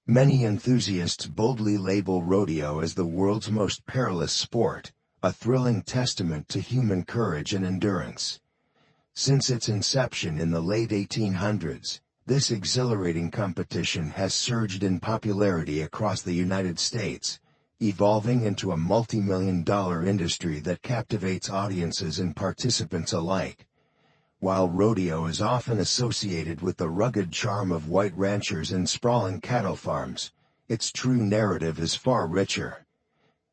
Many enthusiasts boldly label rodeo as the world's most perilous sport, a thrilling testament to human courage and endurance. Since its inception in the late 1800s, this exhilarating competition has surged in popularity across the United States, evolving into a multi-million-dollar industry that captivates audiences and participants alike. While rodeo is often associated with the rugged charm of white ranchers and sprawling cattle farms, its true narrative is far richer.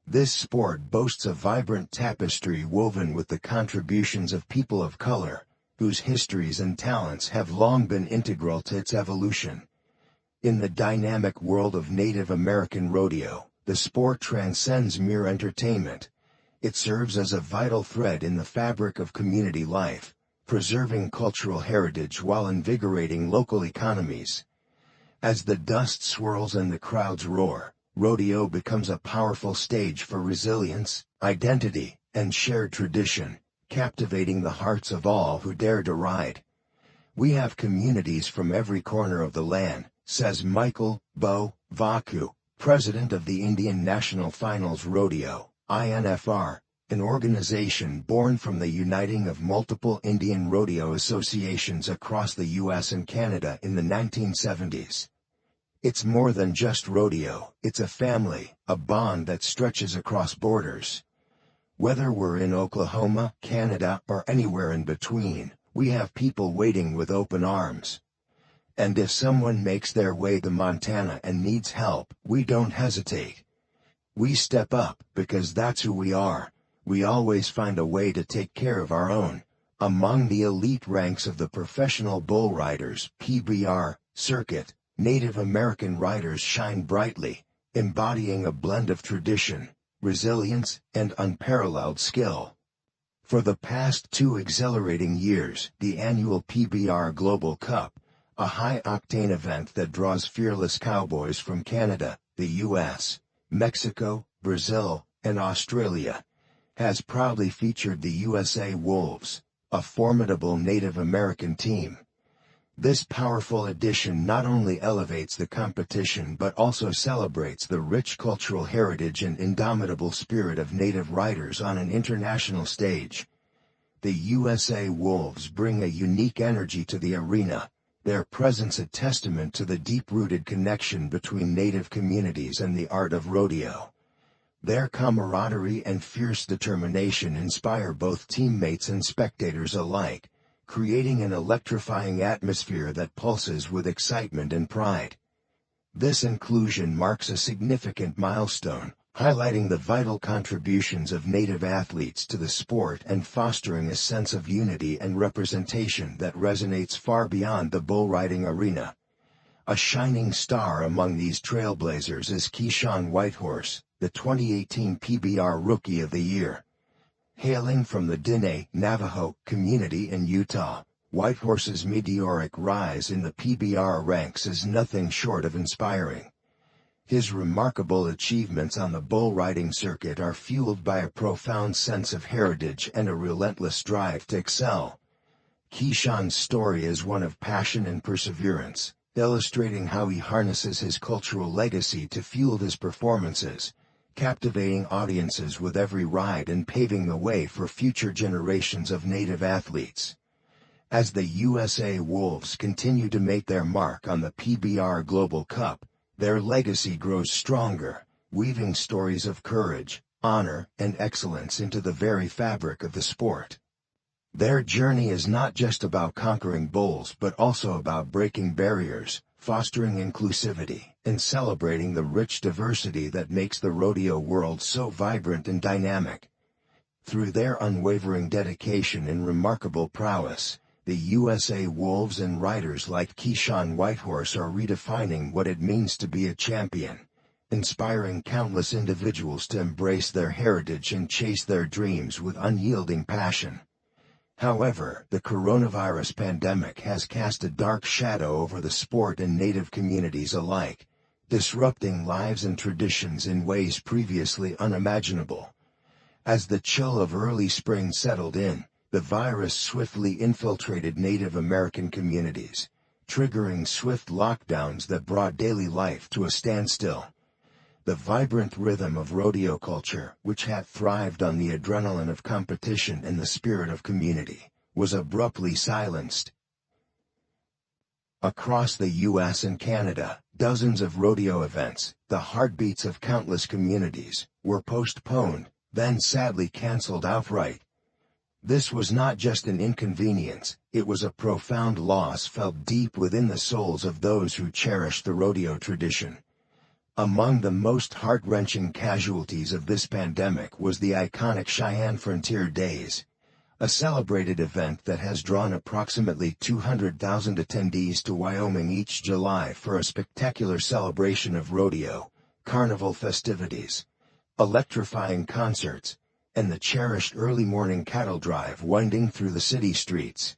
This sport boasts a vibrant tapestry woven with the contributions of people of color, whose histories and talents have long been integral to its evolution. In the dynamic world of Native American rodeo, the sport transcends mere entertainment. It serves as a vital thread in the fabric of community life, preserving cultural heritage while invigorating local economies. As the dust swirls and the crowds roar, rodeo becomes a powerful stage for resilience, identity, and shared tradition, captivating the hearts of all who dare to ride. "We have communities from every corner of the land," says Michael Bo Vacu, president of the Indian National Finals Rodeo, INFR, an organization born from the uniting of multiple Indian rodeo associations across the U.S. and Canada in the 1970s. It's more than just rodeo, it's a family, a bond that stretches across borders. Whether we're in Oklahoma, Canada, or anywhere in between, we have people waiting with open arms. And if someone makes their way to Montana and needs help, we don't hesitate. We step up, because that's who we are. We always find a way to take care of our own. Among the elite ranks of the professional bull riders (PBR) circuit, Native American riders shine brightly, embodying a blend of tradition, resilience, and unparalleled skill. For the past 2 exhilarating years, the annual PBR Global Cup, a high-octane event that draws fearless cowboys from Canada, the U.S., Mexico, Brazil, and Australia, has proudly featured the USA Wolves, a formidable Native American team. This powerful addition not only elevates the competition but also celebrates the rich cultural heritage and indomitable spirit of Native riders on an international stage. The USA Wolves bring a unique energy to the arena, their presence a testament to the deep-rooted connection between Native communities and the art of rodeo. Their camaraderie and fierce determination inspire both teammates and spectators alike, creating an electrifying atmosphere that pulses with excitement and pride. This inclusion marks a significant milestone, highlighting the vital contributions of Native athletes to the sport and fostering a sense of unity and representation that resonates far beyond the bull riding arena. A shining star among these trailblazers is Keyshawn Whitehorse, the 2018 PBR Rookie of the Year. Hailing from the Diné Navajo community in Utah, Whitehorse's meteoric rise in the PBR ranks is nothing short of inspiring. His remarkable achievements on the bull riding circuit are fueled by a profound sense of heritage and a relentless drive to excel. Keyshawn's story is one of passion and perseverance, illustrating how he harnesses his cultural legacy to fuel his performances, captivating audiences with every ride and paving the way for future generations of Native athletes. As the USA Wolves continue to make their mark on the PBR Global Cup, their legacy grows stronger, weaving stories of courage, honor, and excellence into the very fabric of the sport. Their journey is not just about conquering bulls but also about breaking barriers, fostering inclusivity, and celebrating the rich diversity that makes the rodeo world so vibrant and dynamic. Through their unwavering dedication and remarkable prowess, the USA Wolves and riders like Keyshawn Whitehorse are redefining what it means to be a champion, inspiring countless individuals to embrace their heritage and chase their dreams with unyielding passion. However, the coronavirus pandemic has cast a dark shadow over the sport and Native communities alike, disrupting lives and traditions in ways previously unimaginable. As the chill of early spring settled in, the virus swiftly infiltrated Native American communities, triggering swift lockdowns that brought daily life to a standstill. The vibrant rhythm of rodeo culture, which had thrived on the adrenaline of competition and the spirit of community, was abruptly silenced. Across the U.S. and Canada, dozens of rodeo events, the heartbeats of countless communities, were postponed, then sadly canceled outright. This was not just an inconvenience, it was a profound loss felt deep within the souls of those who cherished the rodeo tradition. Among the most heart-wrenching casualties of this pandemic was the iconic Cheyenne Frontier Days, a celebrated event that has drawn approximately 200,000 attendees to Wyoming each July for a spectacular celebration of rodeo, carnival festivities, electrifying concerts, and the cherished early morning cattle drive winding through the city streets.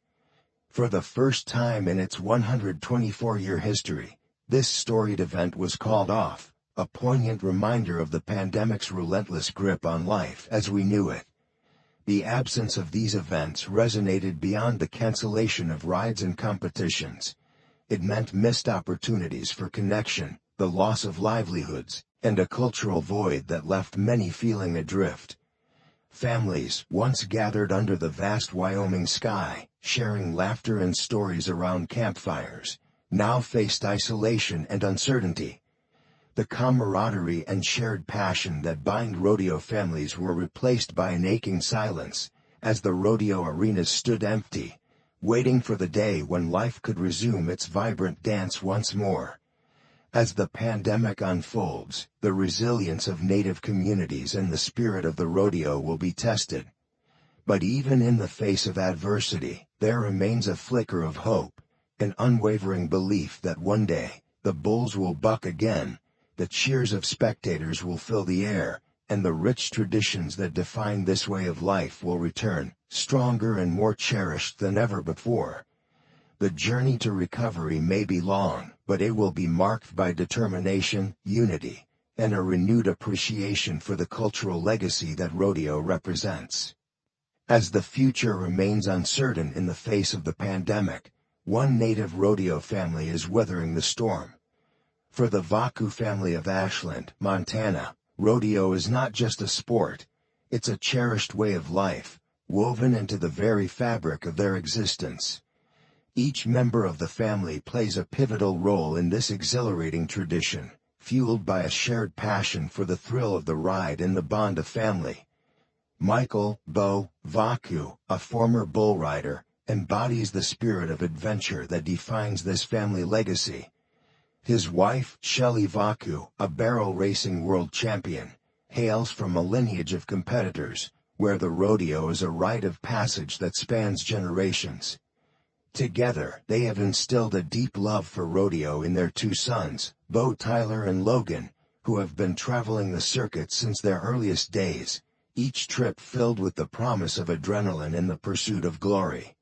For the first time in its 124-year history, this storied event was called off, a poignant reminder of the pandemic's relentless grip on life as we knew it. The absence of these events resonated beyond the cancellation of rides and competitions. It meant missed opportunities for connection, the loss of livelihoods, and a cultural void that left many feeling adrift. Families, once gathered under the vast Wyoming sky, sharing laughter and stories around campfires, now faced isolation and uncertainty. The camaraderie and shared passion that bind rodeo families were replaced by an aching silence, as the rodeo arenas stood empty, waiting for the day when life could resume its vibrant dance once more. As the pandemic unfolds, the resilience of native communities and the spirit of the rodeo will be tested. But even in the face of adversity, there remains a flicker of hope, an unwavering belief that one day, the bulls will buck again, the cheers of spectators will fill the air, and the rich traditions that define this way of life will return, stronger and more cherished than ever before. The journey to recovery may be long, but it will be marked by determination, unity, and a renewed appreciation for the cultural legacy that rodeo represents. As the future remains uncertain in the face of the pandemic, one native rodeo family is weathering the storm. For the Vacu family of Ashland, Montana, rodeo is not just a sport, it's a cherished way of life, woven into the very fabric of their existence. Each member of the family plays a pivotal role in this exhilarating tradition, fueled by a shared passion for the thrill of the ride and the bond of family. Michael Bo Vacu, a former bull rider, embodies the spirit of adventure that defines this family legacy. His wife, Shelley Vacu, a barrel racing world champion, hails from a lineage of competitors, where the rodeo is a rite of passage that spans generations. Together, they have instilled a deep love for rodeo in their two sons, Bo Tyler and Logan, who have been traveling the circuit since their earliest days, each trip filled with the promise of adrenaline and the pursuit of glory.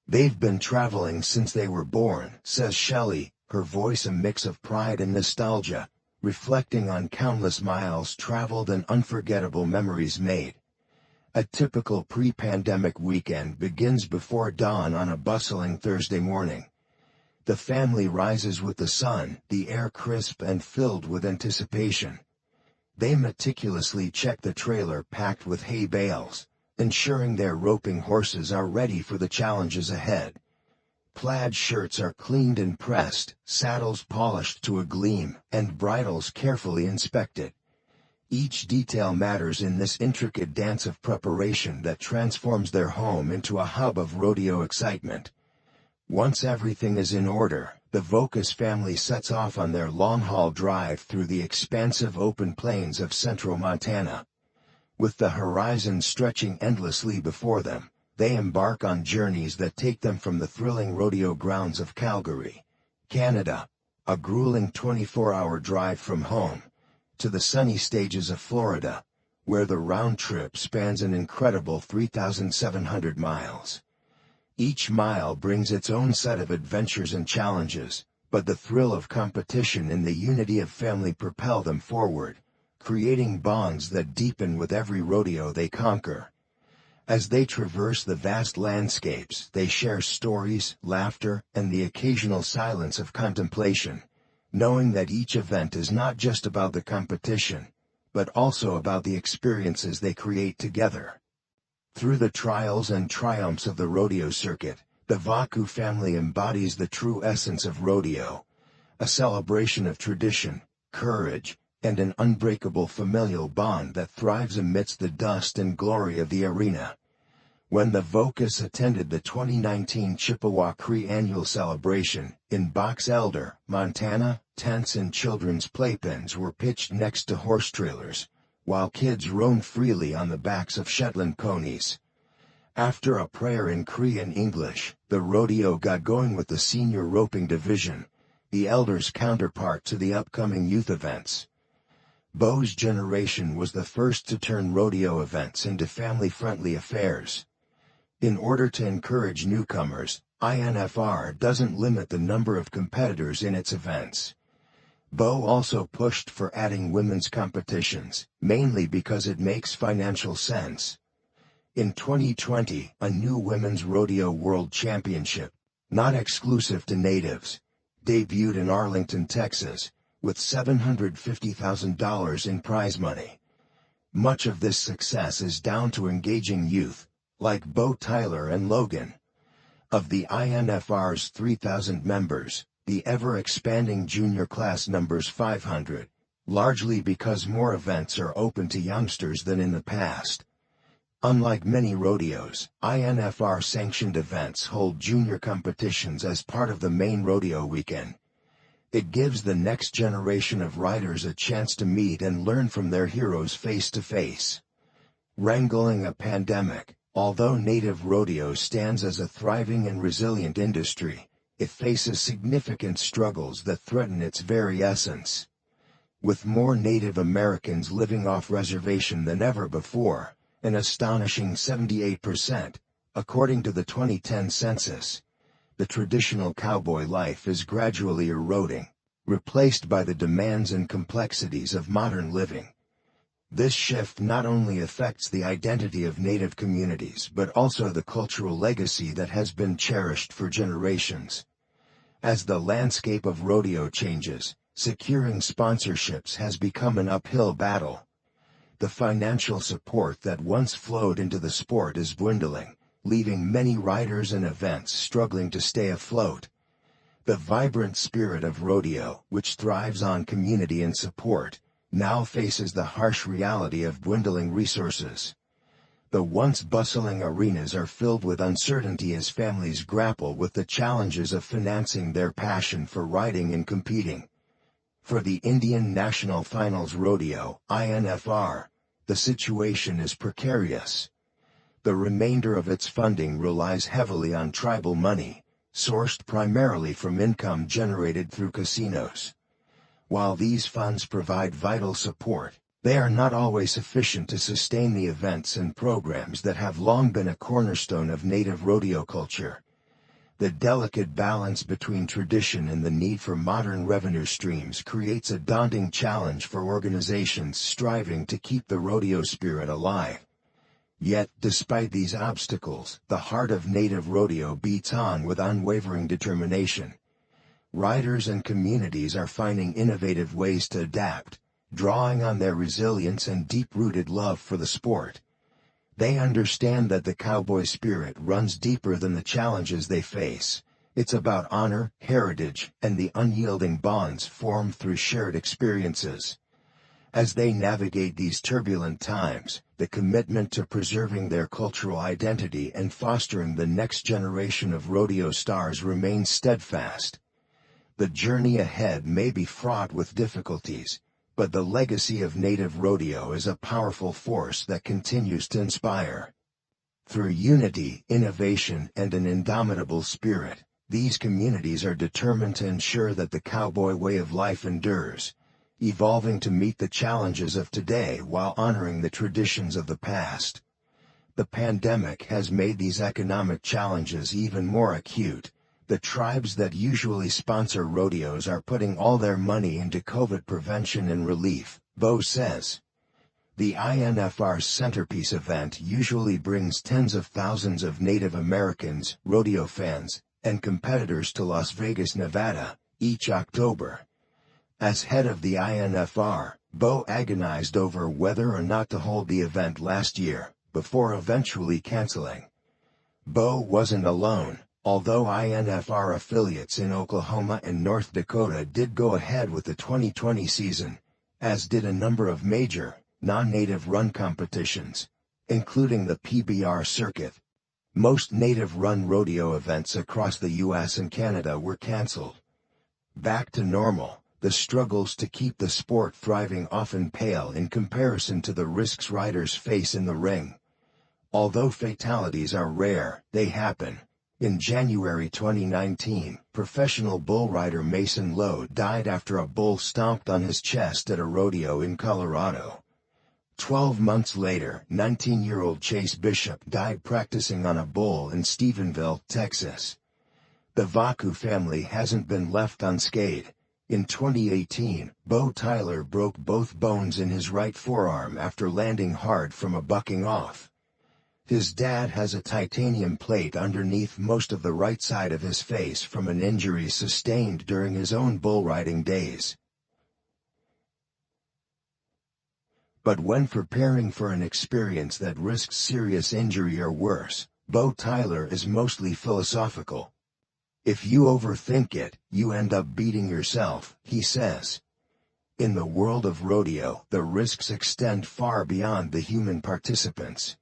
"They've been traveling since they were born," says Shelley, her voice a mix of pride and nostalgia, reflecting on countless miles traveled and unforgettable memories made. A typical pre-pandemic weekend begins before dawn on a bustling Thursday morning. The family rises with the sun, the air crisp and filled with anticipation. They meticulously check the trailer packed with hay bales, ensuring their roping horses are ready for the challenges ahead. Plaid shirts are cleaned and pressed, saddles polished to a gleam, and bridles carefully inspected. Each detail matters in this intricate dance of preparation that transforms their home into a hub of rodeo excitement. Once everything is in order, the Vocus family sets off on their long-haul drive through the expansive open plains of central Montana. With the horizon stretching endlessly before them, they embark on journeys that take them from the thrilling rodeo grounds of Calgary, Canada, a grueling 24-hour drive from home, to the sunny stages of Florida, where the round trip spans an incredible 3,700 miles. Each mile brings its own set of adventures and challenges, but the thrill of competition and the unity of family propel them forward, creating bonds that deepen with every rodeo they conquer. As they traverse the vast landscapes, they share stories, laughter, and the occasional silence of contemplation, knowing that each event is not just about the competition, but also about the experiences they create together. Through the trials and triumphs of the rodeo circuit, the Vacu family embodies the true essence of rodeo, a celebration of tradition, courage, and an unbreakable familial bond that thrives amidst the dust and glory of the arena. When the Vocus attended the 2019 Chippewa Cree annual celebration, in Box Elder, Montana, tents and children's playpens were pitched next to horse trailers, while kids roamed freely on the backs of Shetland ponies. After a prayer in Cree and English, the rodeo got going with the senior roping division, the elders' counterpart to the upcoming youth events. Bo's generation was the first to turn rodeo events into family-friendly affairs. In order to encourage newcomers, INFR doesn't limit the number of competitors in its events. Bo also pushed for adding women's competitions, mainly because it makes financial sense. In 2020, a new Women's Rodeo World Championship, not exclusive to natives, debuted in Arlington, Texas, with $750,000 in prize money. Much of this success is down to engaging youth, like Bo Tyler and Logan. Of the INFR's 3,000 members, the ever-expanding junior class numbers 500, largely because more events are open to youngsters than in the past. Unlike many rodeos, INFR-sanctioned events hold junior competitions as part of the main rodeo weekend. It gives the next generation of riders a chance to meet and learn from their heroes face-to-face. Wrangling a pandemic. Although native rodeo stands as a thriving and resilient industry, it faces significant struggles that threaten its very essence. With more Native Americans living off reservation than ever before, an astonishing 78%, according to the 2010 census, the traditional cowboy life is gradually eroding, replaced by the demands and complexities of modern living. This shift not only affects the identity of Native communities but also the cultural legacy that has been cherished for generations. As the landscape of rodeo changes, securing sponsorships has become an uphill battle. The financial support that once flowed into the sport is dwindling, leaving many riders and events struggling to stay afloat. The vibrant spirit of rodeo, which thrives on community and support, now faces the harsh reality of dwindling resources. The once bustling arenas are filled with uncertainty as families grapple with the challenges of financing their passion for riding and competing. For the Indian National Finals Rodeo, INFR, the situation is precarious. The remainder of its funding relies heavily on tribal money, sourced primarily from income generated through casinos. While these funds provide vital support, they are not always sufficient to sustain the events and programs that have long been a cornerstone of native rodeo culture. The delicate balance between tradition and the need for modern revenue streams creates a daunting challenge for organizations striving to keep the rodeo spirit alive. Yet, despite these obstacles, the heart of native rodeo beats on with unwavering determination. Riders and communities are finding innovative ways to adapt, drawing on their resilience and deep-rooted love for the sport. They understand that the cowboy spirit runs deeper than the challenges they face. It's about honor, heritage, and the unyielding bonds formed through shared experiences. As they navigate these turbulent times, the commitment to preserving their cultural identity and fostering the next generation of rodeo stars remains steadfast. The journey ahead may be fraught with difficulties, but the legacy of native rodeo is a powerful force that continues to inspire. Through unity, innovation, and an indomitable spirit, these communities are determined to ensure that the cowboy way of life endures, evolving to meet the challenges of today while honoring the traditions of the past. The pandemic has made these economic challenges even more acute. The tribes that usually sponsor rodeos are putting all their money into COVID prevention and relief, Bo says. The INFR's centerpiece event usually brings tens of thousands of Native Americans, rodeo fans, and competitors to Las Vegas, Nevada, each October. As head of the INFR, Bo agonized over whether or not to hold the event last year, before eventually canceling. Bo wasn't alone, although INFR affiliates in Oklahoma and North Dakota did go ahead with the 2020 season, as did a number of major, non-native run competitions, including the PBR circuit. Most native-run rodeo events across the U.S. and Canada were canceled. Back to normal, the struggles to keep the sport thriving often pale in comparison to the risks riders face in the ring. Although fatalities are rare, they happen. In January 2019, professional bull rider Mason Lowe died after a bull stomped on his chest at a rodeo in Colorado. 12 months later, 19-year-old Chase Bishop died practicing on a bull in Stephenville, Texas. The Vacu family hasn't been left unscathed. In 2018, Bo Tyler broke both bones in his right forearm after landing hard from a bucking off. His dad has a titanium plate underneath most of the right side of his face from an injury sustained during his own bull riding days. But when preparing for an experience that risks serious injury or worse, Bo Tyler is mostly philosophical. "If you overthink it, you end up beating yourself," he says. In the world of rodeo, the risks extend far beyond the human participants.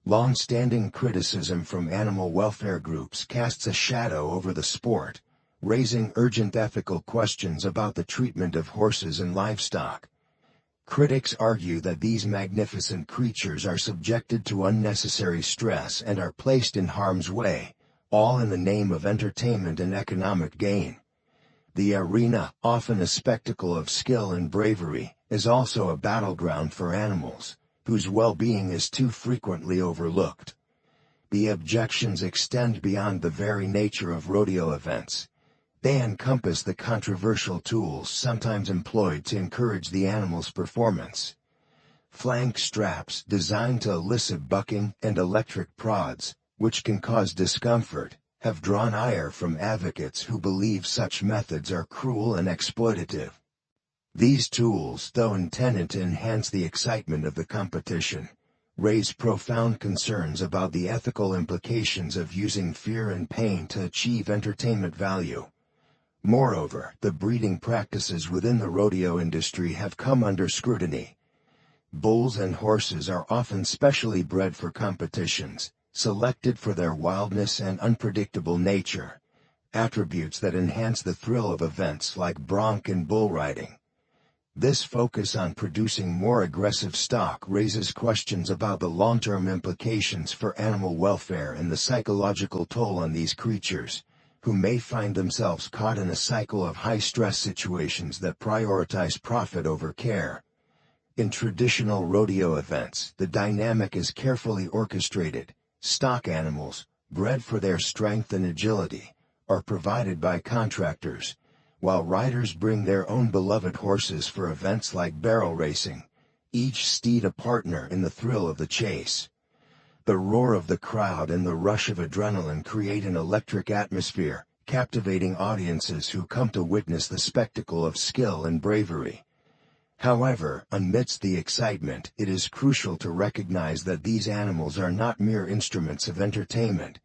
Long-standing criticism from animal welfare groups casts a shadow over the sport, raising urgent ethical questions about the treatment of horses and livestock. Critics argue that these magnificent creatures are subjected to unnecessary stress and are placed in harm's way, all in the name of entertainment and economic gain. The arena, often a spectacle of skill and bravery, is also a battleground for animals, whose well-being is too frequently overlooked. The objections extend beyond the very nature of rodeo events. They encompass the controversial tools sometimes employed to encourage the animal's performance. Flank straps designed to elicit bucking and electric prods, which can cause discomfort, have drawn ire from advocates who believe such methods are cruel and exploitative. These tools, though intended to enhance the excitement of the competition, raise profound concerns about the ethical implications of using fear and pain to achieve entertainment value. Moreover, the breeding practices within the rodeo industry have come under scrutiny. Bulls and horses are often specially bred for competitions, selected for their wildness and unpredictable nature, attributes that enhance the thrill of events like bronc and bull riding. This focus on producing more aggressive stock raises questions about the long-term implications for animal welfare and the psychological toll on these creatures, who may find themselves caught in a cycle of high-stress situations that prioritize profit over care. In traditional rodeo events, the dynamic is carefully orchestrated. Stock animals, bred for their strength and agility, are provided by contractors, while riders bring their own beloved horses for events like barrel racing, each steed a partner in the thrill of the chase. The roar of the crowd and the rush of adrenaline create an electric atmosphere, captivating audiences who come to witness the spectacle of skill and bravery. However, amidst the excitement, it is crucial to recognize that these animals are not mere instruments of entertainment.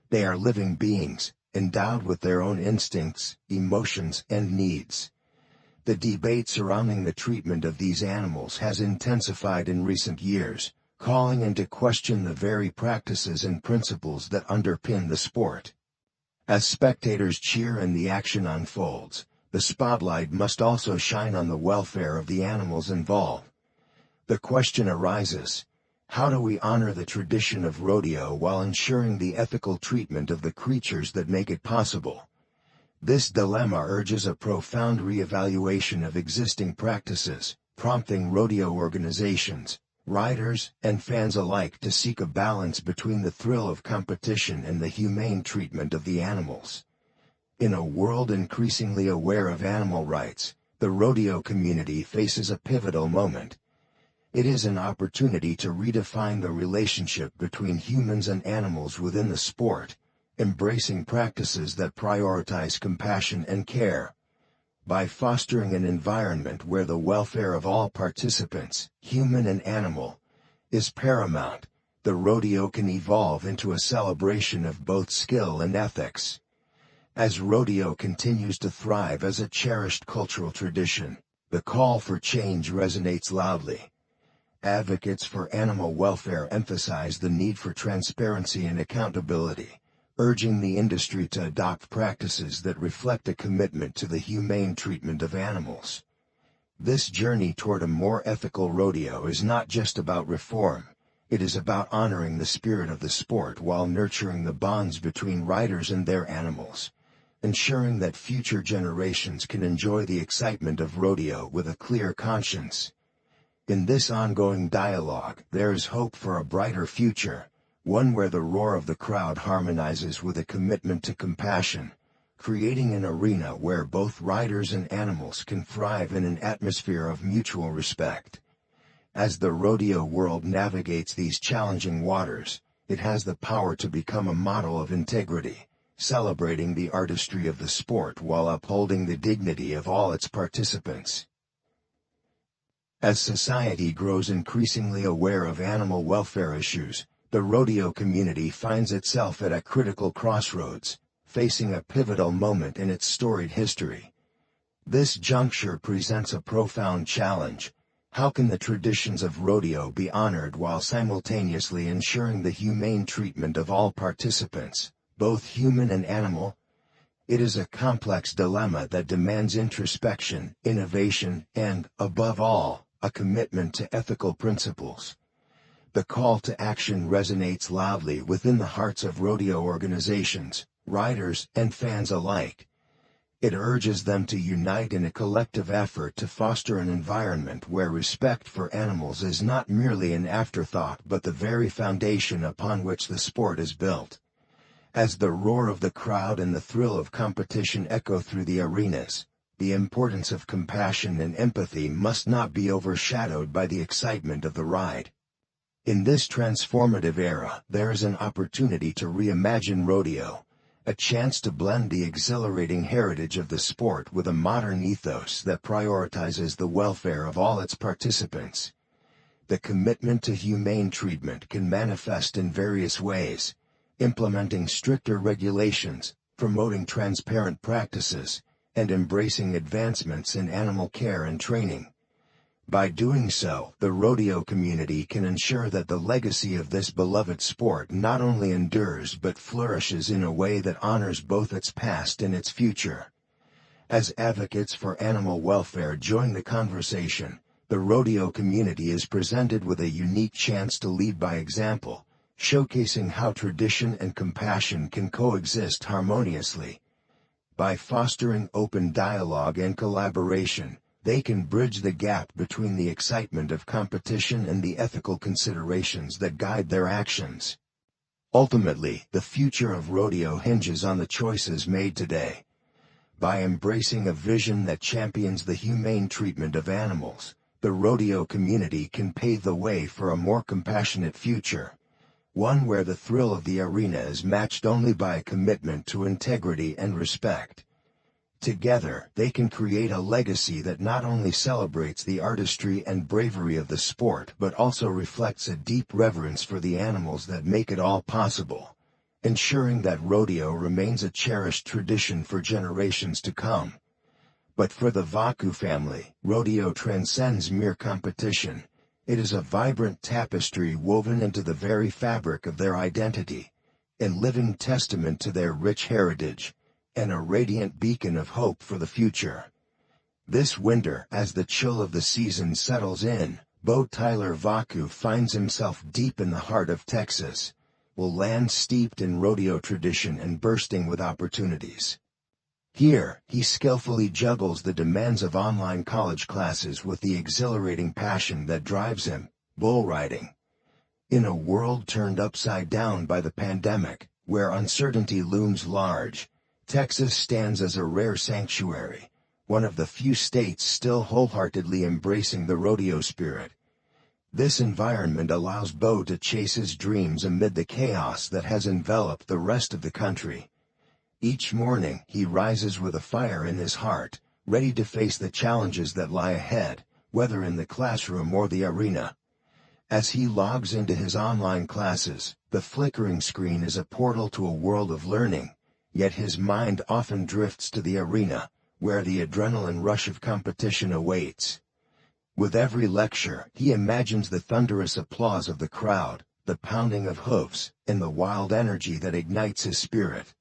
They are living beings, endowed with their own instincts, emotions, and needs. The debate surrounding the treatment of these animals has intensified in recent years, calling into question the very practices and principles that underpin the sport. As spectators cheer and the action unfolds, the spotlight must also shine on the welfare of the animals involved. The question arises: how do we honor the tradition of rodeo while ensuring the ethical treatment of the creatures that make it possible? This dilemma urges a profound reevaluation of existing practices, prompting rodeo organizations, riders, and fans alike to seek a balance between the thrill of competition and the humane treatment of the animals. In a world increasingly aware of animal rights, the rodeo community faces a pivotal moment. It is an opportunity to redefine the relationship between humans and animals within the sport, embracing practices that prioritize compassion and care. By fostering an environment where the welfare of all participants, human and animal, is paramount, the rodeo can evolve into a celebration of both skill and ethics. As rodeo continues to thrive as a cherished cultural tradition, the call for change resonates loudly. Advocates for animal welfare emphasize the need for transparency and accountability, urging the industry to adopt practices that reflect a commitment to the humane treatment of animals. This journey toward a more ethical rodeo is not just about reform, it is about honoring the spirit of the sport while nurturing the bonds between riders and their animals, ensuring that future generations can enjoy the excitement of rodeo with a clear conscience. In this ongoing dialogue, there is hope for a brighter future, one where the roar of the crowd harmonizes with a commitment to compassion, creating an arena where both riders and animals can thrive in an atmosphere of mutual respect. As the rodeo world navigates these challenging waters, it has the power to become a model of integrity, celebrating the artistry of the sport while upholding the dignity of all its participants. As society grows increasingly aware of animal welfare issues, the rodeo community finds itself at a critical crossroads, facing a pivotal moment in its storied history. This juncture presents a profound challenge. How can the traditions of rodeo be honored while simultaneously ensuring the humane treatment of all participants, both human and animal? It is a complex dilemma that demands introspection, innovation, and, above all, a commitment to ethical principles. The call to action resonates loudly within the hearts of rodeo organizations, riders, and fans alike. It urges them to unite in a collective effort to foster an environment where respect for animals is not merely an afterthought but the very foundation upon which the sport is built. As the roar of the crowd and the thrill of competition echo through the arenas, the importance of compassion and empathy must not be overshadowed by the excitement of the ride. In this transformative era, there is an opportunity to reimagine rodeo, a chance to blend the exhilarating heritage of the sport with a modern ethos that prioritizes the welfare of all its participants. The commitment to humane treatment can manifest in various ways, implementing stricter regulations, promoting transparent practices, and embracing advancements in animal care and training. By doing so, the rodeo community can ensure that the legacy of this beloved sport not only endures but flourishes in a way that honors both its past and its future. As advocates for animal welfare join the conversation, the rodeo community is presented with a unique chance to lead by example, showcasing how tradition and compassion can coexist harmoniously. By fostering open dialogue and collaboration, they can bridge the gap between the excitement of competition and the ethical considerations that guide their actions. Ultimately, the future of rodeo hinges on the choices made today. By embracing a vision that champions the humane treatment of animals, the rodeo community can pave the way for a more compassionate future, one where the thrill of the arena is matched only by a commitment to integrity and respect. Together, they can create a legacy that not only celebrates the artistry and bravery of the sport but also reflects a deep reverence for the animals that make it all possible, ensuring that rodeo remains a cherished tradition for generations to come. But for the Vacu family, rodeo transcends mere competition. It is a vibrant tapestry woven into the very fabric of their identity, a living testament to their rich heritage, and a radiant beacon of hope for the future. This winter, as the chill of the season settles in, Bo Tyler Vacu finds himself deep in the heart of Texas, a land steeped in rodeo tradition and bursting with opportunities. Here, he skillfully juggles the demands of online college classes with the exhilarating passion that drives him, bull riding. In a world turned upside down by the pandemic, where uncertainty looms large, Texas stands as a rare sanctuary, one of the few states still wholeheartedly embracing the rodeo spirit. This environment allows Bo to chase his dreams amid the chaos that has enveloped the rest of the country. Each morning, he rises with a fire in his heart, ready to face the challenges that lie ahead, whether in the classroom or the arena. As he logs into his online classes, the flickering screen is a portal to a world of learning, yet his mind often drifts to the arena, where the adrenaline rush of competition awaits. With every lecture, he imagines the thunderous applause of the crowd, the pounding of hoofs, and the wild energy that ignites his spirit.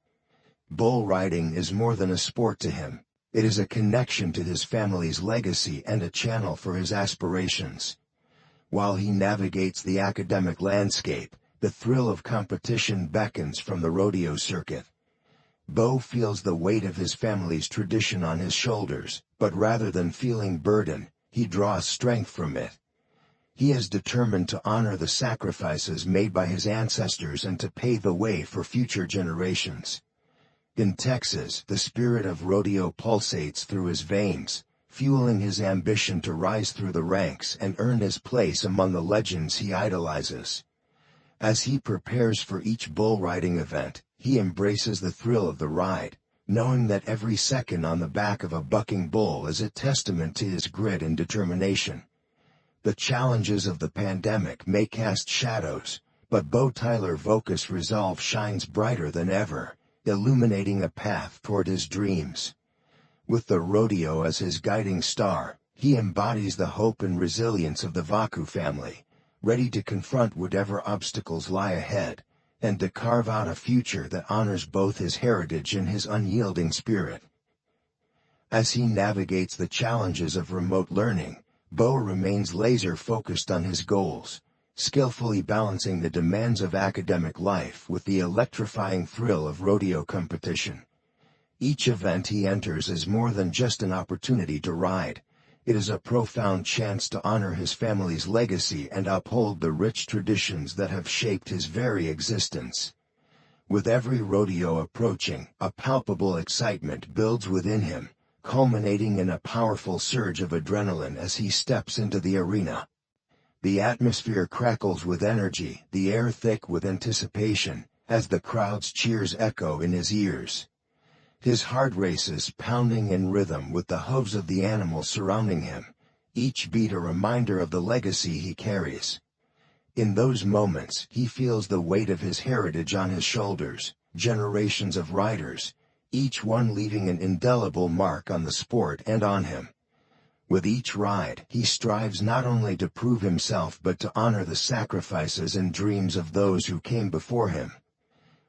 Bull riding is more than a sport to him. It is a connection to his family's legacy and a channel for his aspirations. While he navigates the academic landscape, the thrill of competition beckons from the rodeo circuit. Bo feels the weight of his family's tradition on his shoulders, but rather than feeling burden, he draws strength from it. He is determined to honor the sacrifices made by his ancestors and to pave the way for future generations. In Texas, the spirit of rodeo pulsates through his veins, fueling his ambition to rise through the ranks and earn his place among the legends he idolizes. As he prepares for each bull riding event, he embraces the thrill of the ride, knowing that every second on the back of a bucking bull is a testament to his grit and determination. The challenges of the pandemic may cast shadows, but Bo Tyler Vocus' resolve shines brighter than ever, illuminating a path toward his dreams. With the rodeo as his guiding star, he embodies the hope and resilience of the Vacu family, ready to confront whatever obstacles lie ahead, and to carve out a future that honors both his heritage and his unyielding spirit. As he navigates the challenges of remote learning, Bo remains laser-focused on his goals, skillfully balancing the demands of academic life with the electrifying thrill of rodeo competition. Each event he enters is more than just an opportunity to ride. It is a profound chance to honor his family's legacy and uphold the rich traditions that have shaped his very existence. With every rodeo approaching, a palpable excitement builds within him, culminating in a powerful surge of adrenaline as he steps into the arena. The atmosphere crackles with energy, the air thick with anticipation, as the crowd's cheers echo in his ears. His heart races, pounding in rhythm with the hooves of the animals surrounding him, each beat a reminder of the legacy he carries. In those moments, he feels the weight of his heritage on his shoulders, generations of riders, each one leaving an indelible mark on the sport and on him. With each ride, he strives not only to prove himself but to honor the sacrifices and dreams of those who came before him.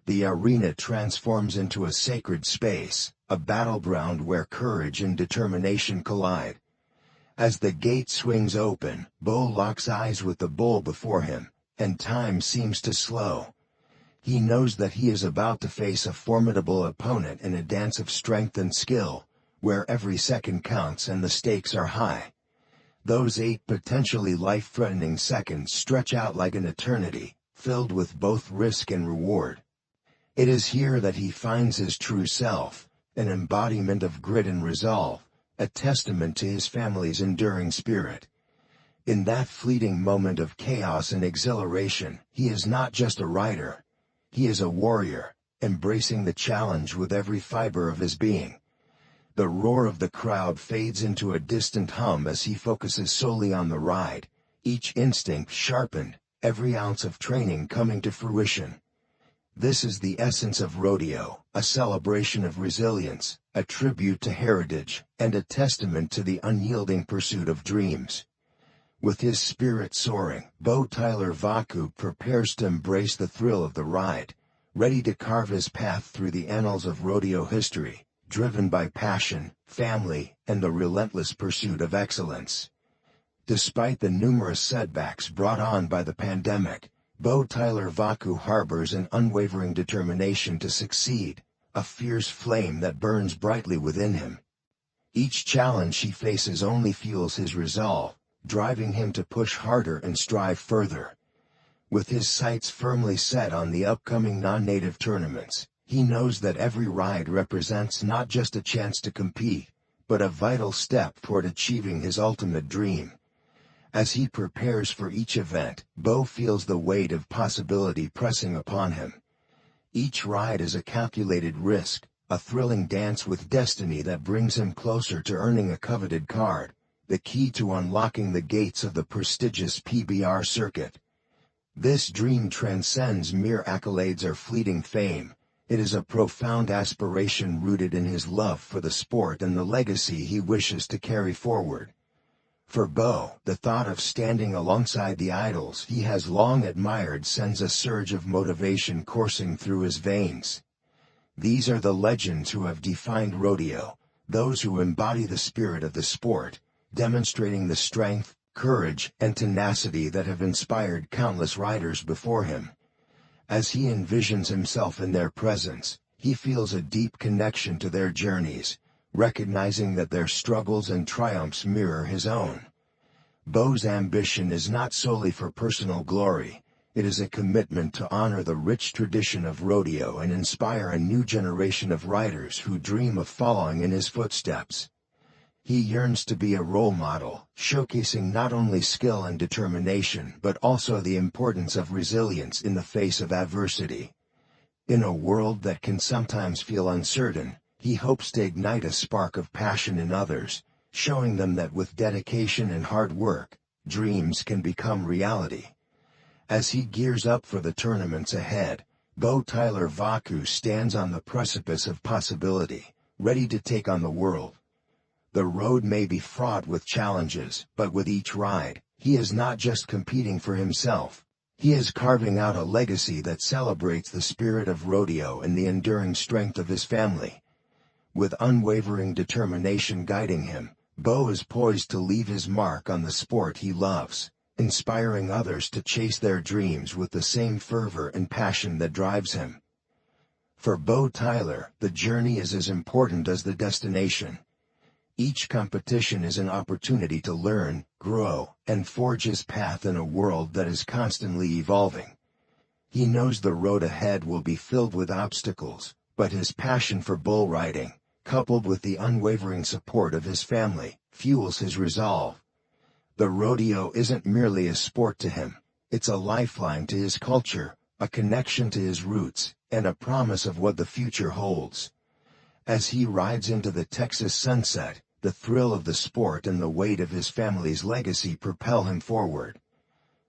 The arena transforms into a sacred space, a battleground where courage and determination collide. As the gate swings open, Bo locks eyes with the bull before him, and time seems to slow. He knows that he is about to face a formidable opponent in a dance of strength and skill, where every second counts and the stakes are high. Those 8 potentially life-threatening seconds stretch out like an eternity, filled with both risk and reward. It is here that he finds his true self, an embodiment of grit and resolve, a testament to his family's enduring spirit. In that fleeting moment of chaos and exhilaration, he is not just a rider. He is a warrior, embracing the challenge with every fiber of his being. The roar of the crowd fades into a distant hum as he focuses solely on the ride, each instinct sharpened, every ounce of training coming to fruition. This is the essence of rodeo, a celebration of resilience, a tribute to heritage, and a testament to the unyielding pursuit of dreams. With his spirit soaring, Bo Tyler Vacu prepares to embrace the thrill of the ride, ready to carve his path through the annals of rodeo history, driven by passion, family, and the relentless pursuit of excellence. Despite the numerous setbacks brought on by the pandemic, Bo Tyler Vacu harbors an unwavering determination to succeed, a fierce flame that burns brightly within him. Each challenge he faces only fuels his resolve, driving him to push harder and strive further. With his sights firmly set on the upcoming non-native tournaments, he knows that every ride represents not just a chance to compete, but a vital step toward achieving his ultimate dream. As he prepares for each event, Bo feels the weight of possibility pressing upon him. Each ride is a calculated risk, a thrilling dance with destiny that brings him closer to earning a coveted card, the key to unlocking the gates of the prestigious PBR circuit. This dream transcends mere accolades or fleeting fame. It is a profound aspiration rooted in his love for the sport and the legacy he wishes to carry forward. For Bo, the thought of standing alongside the idols he has long admired sends a surge of motivation coursing through his veins. These are the legends who have defined rodeo, those who embody the spirit of the sport, demonstrating the strength, courage, and tenacity that have inspired countless riders before him. As he envisions himself in their presence, he feels a deep connection to their journeys, recognizing that their struggles and triumphs mirror his own. Bo's ambition is not solely for personal glory. It is a commitment to honor the rich tradition of rodeo and inspire a new generation of riders who dream of following in his footsteps. He yearns to be a role model, showcasing not only skill and determination but also the importance of resilience in the face of adversity. In a world that can sometimes feel uncertain, he hopes to ignite a spark of passion in others, showing them that with dedication and hard work, dreams can become reality. As he gears up for the tournaments ahead, Bo Tyler Vacu stands on the precipice of possibility, ready to take on the world. The road may be fraught with challenges, but with each ride, he is not just competing for himself. He is carving out a legacy that celebrates the spirit of rodeo and the enduring strength of his family. With unwavering determination guiding him, Bo is poised to leave his mark on the sport he loves, inspiring others to chase their dreams with the same fervor and passion that drives him. For Bo Tyler, the journey is as important as the destination. Each competition is an opportunity to learn, grow, and forge his path in a world that is constantly evolving. He knows the road ahead will be filled with obstacles, but his passion for bull riding, coupled with the unwavering support of his family, fuels his resolve. The rodeo isn't merely a sport to him, it's a lifeline to his culture, a connection to his roots, and a promise of what the future holds. As he rides into the Texas sunset, the thrill of the sport and the weight of his family's legacy propel him forward.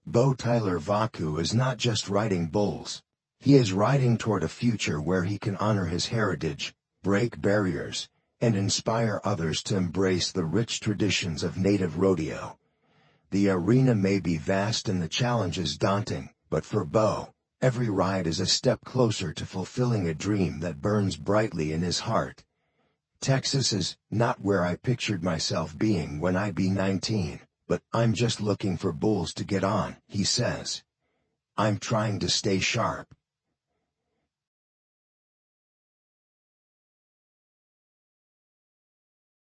Bo Tyler Vacu is not just riding bulls. He is riding toward a future where he can honor his heritage, break barriers, and inspire others to embrace the rich traditions of native rodeo. The arena may be vast and the challenges daunting, but for Bo, every ride is a step closer to fulfilling a dream that burns brightly in his heart. Texas is not where I pictured myself being when I'd be 19, but I'm just looking for bulls to get on, he says. I'm trying to stay sharp,